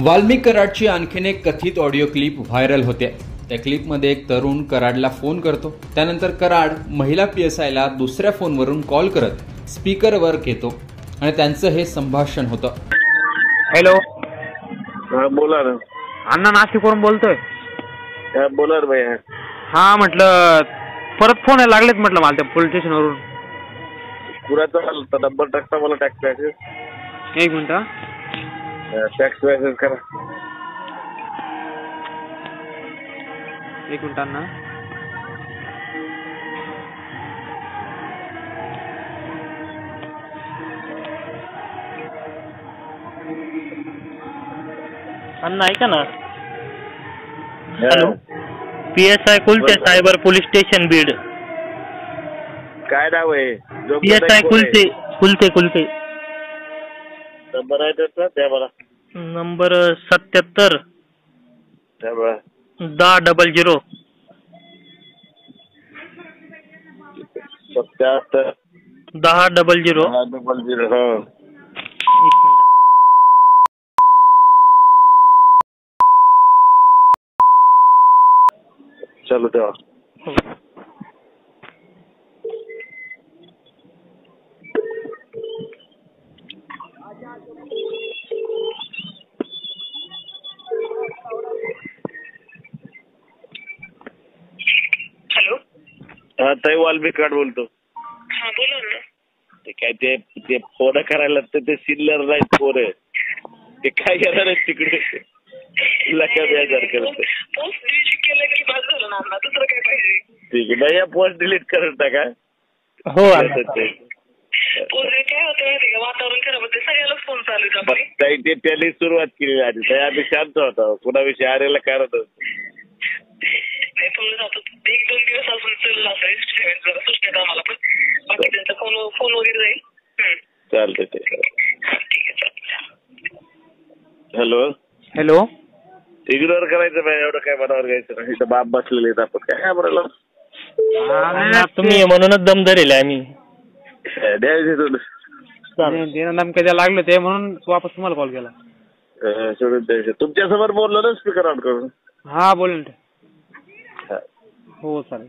वाल्मिक कराडची आणखीन एक कथित ऑडिओ क्लिप व्हायरल होते। त्या क्लिपमध्ये एक तरुण कराडला फोन करतो, त्यानंतर कराड महिला पीएसआयला दुसऱ्या फोनवरून कॉल करत स्पीकरवर घेतो आणि त्यांचं हे संभाषण होतं। हॅलो, बोला ना अण्णा नाशिकवरून बोलतोय। बोला ना भैया। हा म्हटलं परत फोन लागलेत म्हटलं मला त्या पोलीस स्टेशनवरून। कुणाचा नंबर टाकता मला टॅक्स मॅसेज? एक मिनिट, टॅक्स मॅसेज करा। एक मिनिट अण्णा। अण्णा ऐका ना। Hello, PSI Kulte cyber police station Beed. काय नाव आहे? PSI कुलते कुलते कुलते। नंबर आहे त्याचा? द्या मला। नंबर 77 द्या मला। 1000 77 1000 00 हा। एक मिनिट। चलो तेव्हा। हॅलो, हा ताई, वाल्मिक कराड बोलतो। हा बोला ना। ते काय ते फोन करायला ते सिल्लर नाही फोन आहे ते काय करणार आहे तिकडे लका बेजार करत। पोस्ट डिलीट केलं की बाद झालं ना अण्णा, दुसरं काय पाहिजे? ठीक आहे नाही, पोस्ट डिलीट करत टाका। हो पोस्ट काय होतं माहिती का, वातावरण खराब होते, सगळ्यालाच फोन चालू आहे आपली। ताई ते त्यांनी सुरुवात केली आधी, ताई आम्ही शांत होतो, कुणाविषयी आरेला कारण नाही तुम्ही जातो 1-2 दिवस अजून चाललं असं जरा सुचण्यात आम्हाला, पण बाकी त्यांचा फोन वगैरे जाईल। चालतंय ते। ठीक आहे, चालेल। हॅलो हॅलो, इग्नोर करायचं नाही, एवढं काय मनावर घ्यायचं नाही। इथं बाप बसलेले आहेत, आपण काय म्हणाला तुम्ही म्हणूनच दम धरेल आम्ही। द्यायचे नेमक्या लागलं ते म्हणून वापस तुम्हाला कॉल केला। सोडून द्यायचे। तुमच्यासमोर बोललो ना स्पीकर ऑन करून। हा बोल ना। हो चालेल।